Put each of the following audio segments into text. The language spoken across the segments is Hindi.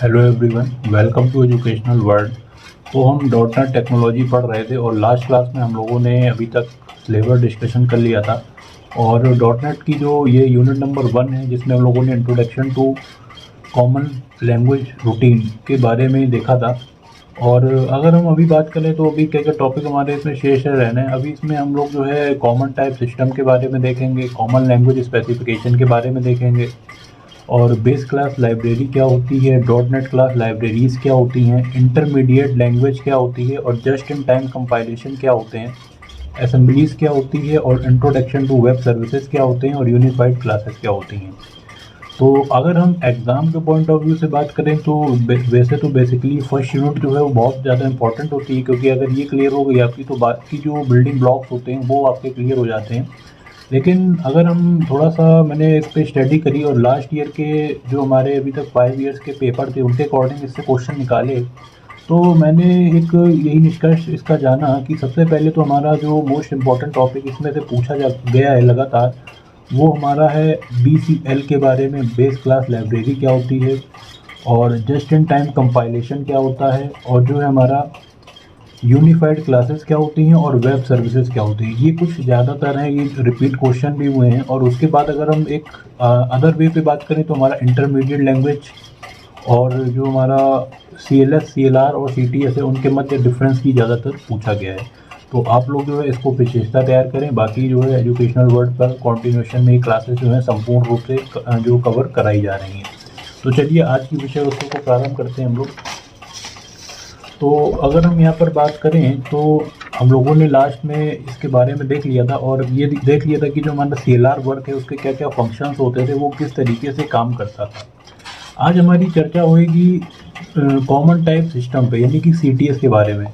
Hello everyone, welcome to educational world. तो हम डॉट नेट टेक्नोलॉजी पढ़ रहे थे और लास्ट क्लास में हम लोगों ने अभी तक सिलेबस डिस्कशन कर लिया था। और डॉट नेट की जो ये यूनिट नंबर 1 है, जिसमें हम लोगों ने introduction to common language routine के बारे में देखा था। और अगर हम अभी बात करें तो अभी क्या क्या टॉपिक हमारे इसमें शेष रहने हैं। अभी इसमें हम लोग जो है कॉमन टाइप सिस्टम के बारे में देखेंगे, कॉमन लैंग्वेज स्पेसिफिकेशन के बारे में देखेंगे, और बेस क्लास लाइब्रेरी क्या होती है, डॉट नेट क्लास लाइब्रेरीज़ क्या होती हैं, इंटरमीडिएट लैंग्वेज क्या होती है, और जस्ट इन टाइम कंपाइलेशन क्या होते हैं, असेंबलीज क्या होती है, और इंट्रोडक्शन टू वेब सर्विसेज क्या होते हैं, और यूनिफाइड क्लासेस क्या होती हैं। तो अगर हम एग्ज़ाम के पॉइंट ऑफ व्यू से बात करें तो वैसे तो बेसिकली फर्स्ट यूनिट जो है वो बहुत ज़्यादा इंपॉर्टेंट होती है, क्योंकि अगर ये क्लियर हो गई आपकी तो बाकी जो बिल्डिंग ब्लॉक्स होते हैं वो आपके क्लियर हो जाते हैं। लेकिन अगर हम थोड़ा सा मैंने इस पे स्टडी करी और लास्ट ईयर के जो हमारे अभी तक 5 ईयर्स के पेपर थे उनके अकॉर्डिंग इससे क्वेश्चन निकाले, तो मैंने एक यही निष्कर्ष इसका जाना कि सबसे पहले तो हमारा जो मोस्ट इम्पॉर्टेंट टॉपिक इसमें से पूछा जा गया है लगातार, वो हमारा है BCL के बारे में, बेस क्लास लाइब्रेरी क्या होती है, और जस्ट इन टाइम कंपाइलेशन क्या होता है, और जो है हमारा यूनिफाइड क्लासेस क्या होती हैं, और वेब सर्विसेज क्या होती हैं। ये कुछ ज़्यादातर हैं, ये रिपीट क्वेश्चन भी हुए हैं। और उसके बाद अगर हम एक अदर वे पे बात करें तो हमारा इंटरमीडिएट लैंग्वेज और जो हमारा CLS CLR और CTS है उनके मध्य डिफरेंस की ज़्यादातर पूछा गया है। तो आप लोग जो है इसको विशेषता तैयार करें। बाकी जो है एजुकेशनल वर्ल्ड पर कॉन्टिन्यूशन में क्लासेस जो है संपूर्ण रूप से जो कवर कराई जा रही हैं। तो चलिए आज की विषय वस्तु को प्रारंभ करते हैं हम लोग। तो अगर हम यहाँ पर बात करें तो हम लोगों ने लास्ट में इसके बारे में देख लिया था, और ये देख लिया था कि जो हमारा CLR वर्क है उसके क्या क्या फंक्शंस होते थे, वो किस तरीके से काम करता था। आज हमारी चर्चा होगी कॉमन टाइप सिस्टम पे, यानी कि CTS के बारे में।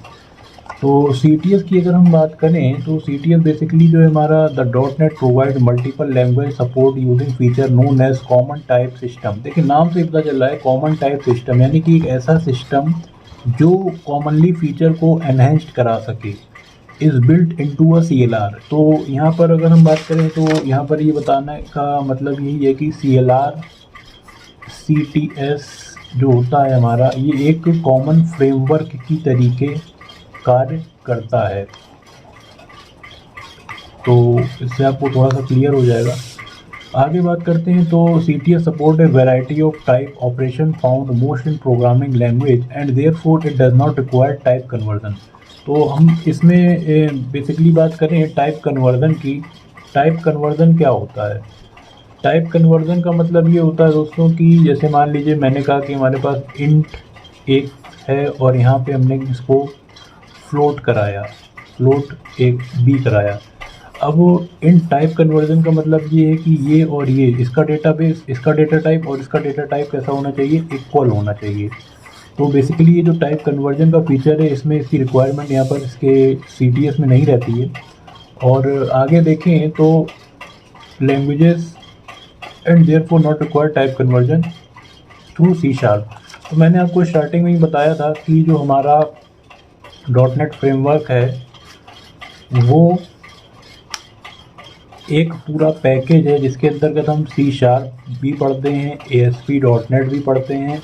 तो CTS की अगर हम बात करें तो CTS बेसिकली जो है हमारा the dot net provide multiple language support using feature known as common type system. देखिए नाम से पता चल रहा है कॉमन टाइप सिस्टम, यानी कि एक ऐसा सिस्टम जो कॉमनली फीचर को एनहेंस्ड करा सके, is built into a CLR। तो यहाँ पर अगर हम बात करें तो यहाँ पर ये बताने का मतलब यही है कि CLR CTS जो होता है हमारा, ये एक कॉमन फ्रेमवर्क की तरीके कार्य करता है। तो इससे आपको थोड़ा सा क्लियर हो जाएगा। आगे बात करते हैं तो CTS support A variety of type operation found most in programming language and therefore it does not require type conversion. तो हम इसमें बेसिकली बात करें टाइप कन्वर्जन की। टाइप कन्वर्जन क्या होता है? टाइप कन्वर्जन का मतलब ये होता है दोस्तों कि जैसे मान लीजिए मैंने कहा कि हमारे पास इंट एक है और यहाँ पे हमने इसको फ्लोट कराया, फ्लोट एक बी कराया। अब इन टाइप कन्वर्जन का मतलब ये है कि ये और ये, इसका डेटाबेस, इसका डेटा टाइप और इसका डेटा टाइप कैसा होना चाहिए, इक्वल होना चाहिए। तो बेसिकली ये जो टाइप कन्वर्जन का फीचर है इसमें इसकी रिक्वायरमेंट यहाँ पर इसके CTS में नहीं रहती है। और आगे देखें तो languages and therefore not require type conversion through C#। तो मैंने आपको स्टार्टिंग में ही बताया था कि जो हमारा डॉट नेट फ्रेमवर्क है वो एक पूरा पैकेज है जिसके अंतर्गत हम C# भी पढ़ते हैं, ASP.NET भी पढ़ते हैं,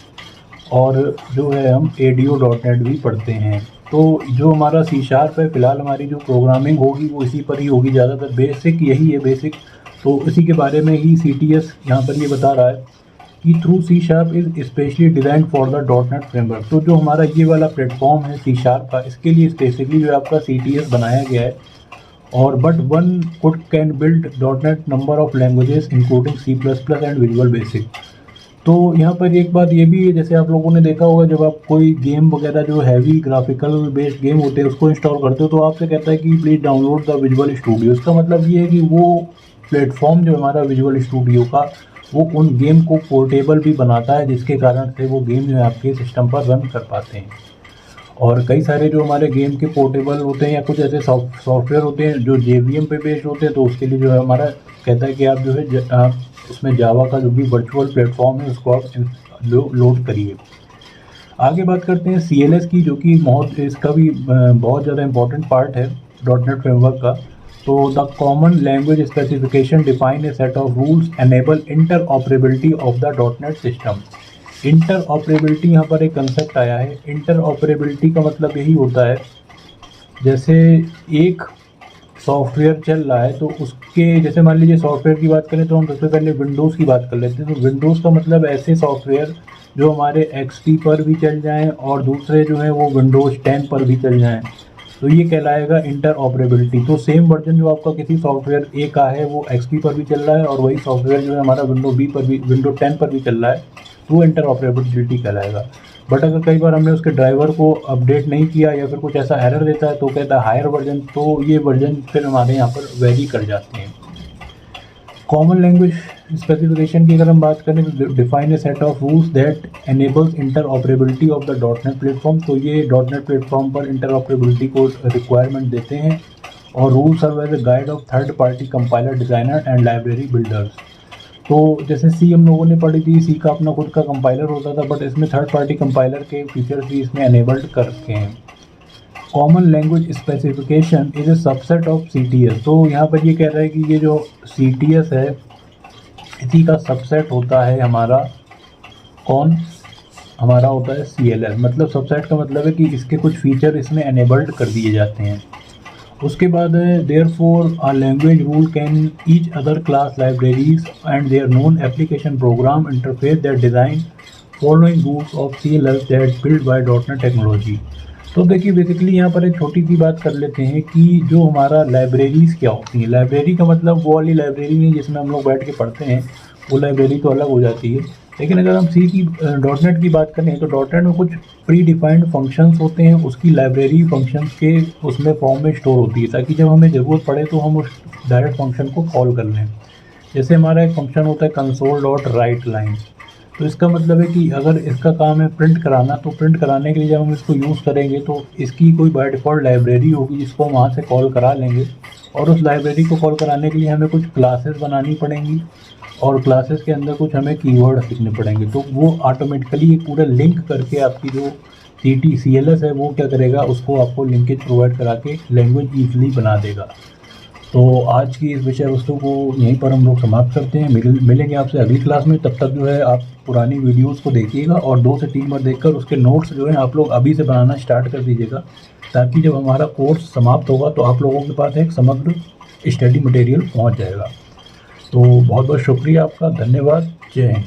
और जो है हम ADO.NET भी पढ़ते हैं। तो जो हमारा C# है, फ़िलहाल हमारी जो प्रोग्रामिंग होगी वो इसी पर ही होगी, ज़्यादातर बेसिक यही है, बेसिक। तो इसी के बारे में ही CTS यहाँ पर ये बता रहा है कि through C# is specially design for the dot net framework. तो जो हमारा ये वाला प्लेटफॉर्म है C# का, इसके लिए स्पेसिफिकली जो आपका CTS बनाया गया है। और but one could can build dot net number of languages including C++ and visual basic. तो यहाँ पर एक बात ये भी है, जैसे आप लोगों ने देखा होगा जब आप कोई गेम वगैरह जो हैवी ग्राफिकल बेस्ड गेम होते हैं उसको इंस्टॉल करते हो तो आपसे कहता है कि please download the visual studio. इसका मतलब ये है कि वो प्लेटफॉर्म जो हमारा विजुअल स्टूडियो का, वो उन गेम को पोर्टेबल भी बनाता है, जिसके कारण से वो गेम जो है आपके सिस्टम पर रन कर पाते हैं। और कई सारे जो हमारे गेम के पोर्टेबल होते हैं या कुछ ऐसे सॉफ्टवेयर होते हैं जो JVM पे बेस्ड होते हैं, तो उसके लिए जो है हमारा कहता है कि आप जो है आप उसमें जावा का जो भी वर्चुअल प्लेटफॉर्म है उसको आप लोड करिए। आगे बात करते हैं CLS की, जो कि बहुत इसका भी बहुत ज़्यादा इम्पोर्टेंट पार्ट है डॉट नेट फ्रेमवर्क का। तो the common language specification define a set of rules enable inter operability of the dot net system. Inter operability यहाँ पर एक कंसेप्ट आया है। इंटर ऑपरेबिलिटी का मतलब यही होता है, जैसे एक सॉफ्टवेयर चल रहा है तो उसके, जैसे मान लीजिए सॉफ्टवेयर की बात करें तो हम सबसे पहले विंडोज़ की बात कर लेते हैं। तो विंडोज़ का मतलब ऐसे सॉफ्टवेयर जो हमारे XP पर भी चल जाएँ और दूसरे जो हैं वो विंडोज़ 10 पर भी चल जाएँ, तो ये कहलाएगा इंटर ऑपरेबिलिटी। तो सेम वर्जन जो आपका किसी सॉफ्टवेयर ए का है वो XP पर भी चल रहा है और वही सॉफ्टवेयर जो है हमारा विंडो 10 पर भी चल रहा है, वो इंटर ऑपरेबिलिटी कहलाएगा। बट अगर कई बार हमने उसके ड्राइवर को अपडेट नहीं किया या फिर कुछ ऐसा एरर देता है तो कहता है हायर वर्जन, तो ये वर्जन फिर हमारे यहाँ पर वेरी कर जाते हैं। कॉमन लैंग्वेज स्पेसिफिकेशन की अगर हम बात करें तो define a set of rules that enables interoperability of the dot net platform. तो ये डॉटनेट प्लेटफॉर्म पर इंटर ऑपरेबिलिटी को रिक्वायरमेंट देते हैं और rules serve as a guide of third party compiler, designer and library builders. तो जैसे सी हम लोगों ने पढ़ी थी, सी का अपना खुद का कंपाइलर होता था, बट इसमें थर्ड पार्टी कंपाइलर के फीचर्स भी इसमें एनेबल्ड कर रखे हैं। Common language specification is a subset of CTS। तो यहाँ पर ये कह रहा है कि ये जो CTS है इसी का सबसेट होता है हमारा, कौन हमारा होता है CLS। मतलब सबसेट का मतलब है कि इसके कुछ फीचर इसमें एनेबल्ड कर दिए जाते हैं। उसके बाद है therefore a language rule can each other class libraries and there known application program interface that design following rules of CLS that build by dot net technology. तो देखिए बेसिकली यहाँ पर एक छोटी सी बात कर लेते हैं कि जो हमारा लाइब्रेरीज़ क्या होती हैं। लाइब्रेरी का मतलब वो वाली लाइब्रेरी नहीं जिसमें हम लोग बैठ के पढ़ते हैं, वो लाइब्रेरी तो अलग हो जाती है। लेकिन अगर हम डॉटनेट की बात करें तो डॉटनेट में कुछ प्री डिफाइंड फंक्शंस होते हैं, उसकी लाइब्रेरी फंक्शंस के उसमें फॉर्म में स्टोर होती है ताकि जब हमें ज़रूरत पड़े तो हम उस डायरेक्ट फंक्शन को कॉल कर लें। जैसे हमारा एक फंक्शन होता है console.writeLine। तो इसका मतलब है कि अगर इसका काम है प्रिंट कराना, तो प्रिंट कराने के लिए जब हम इसको यूज़ करेंगे तो इसकी कोई बाय डिफ़ॉल्ट लाइब्रेरी होगी जिसको हम वहाँ से कॉल करा लेंगे और उस लाइब्रेरी को कॉल कराने के लिए हमें कुछ क्लासेस बनानी पड़ेंगी और क्लासेस के अंदर कुछ हमें कीवर्ड सीखने पड़ेंगे। तो वो ऑटोमेटिकली एक पूरा लिंक करके आपकी जो CLS है वो क्या करेगा, उसको आपको लिंकेज प्रोवाइड करा के लैंग्वेज ईजिली बना देगा। तो आज की इस विषय वस्तु को यहीं पर हम लोग समाप्त करते हैं। मिलेंगे आपसे अगली क्लास में। तब तक जो है आप पुरानी वीडियोस को देखिएगा और 2 से 3 बार देखकर उसके नोट्स जो है आप लोग अभी से बनाना स्टार्ट कर दीजिएगा, ताकि जब हमारा कोर्स समाप्त होगा तो आप लोगों के पास एक समग्र स्टडी मटेरियल पहुंच जाएगा। तो बहुत बहुत शुक्रिया आपका, धन्यवाद, जय हिंद।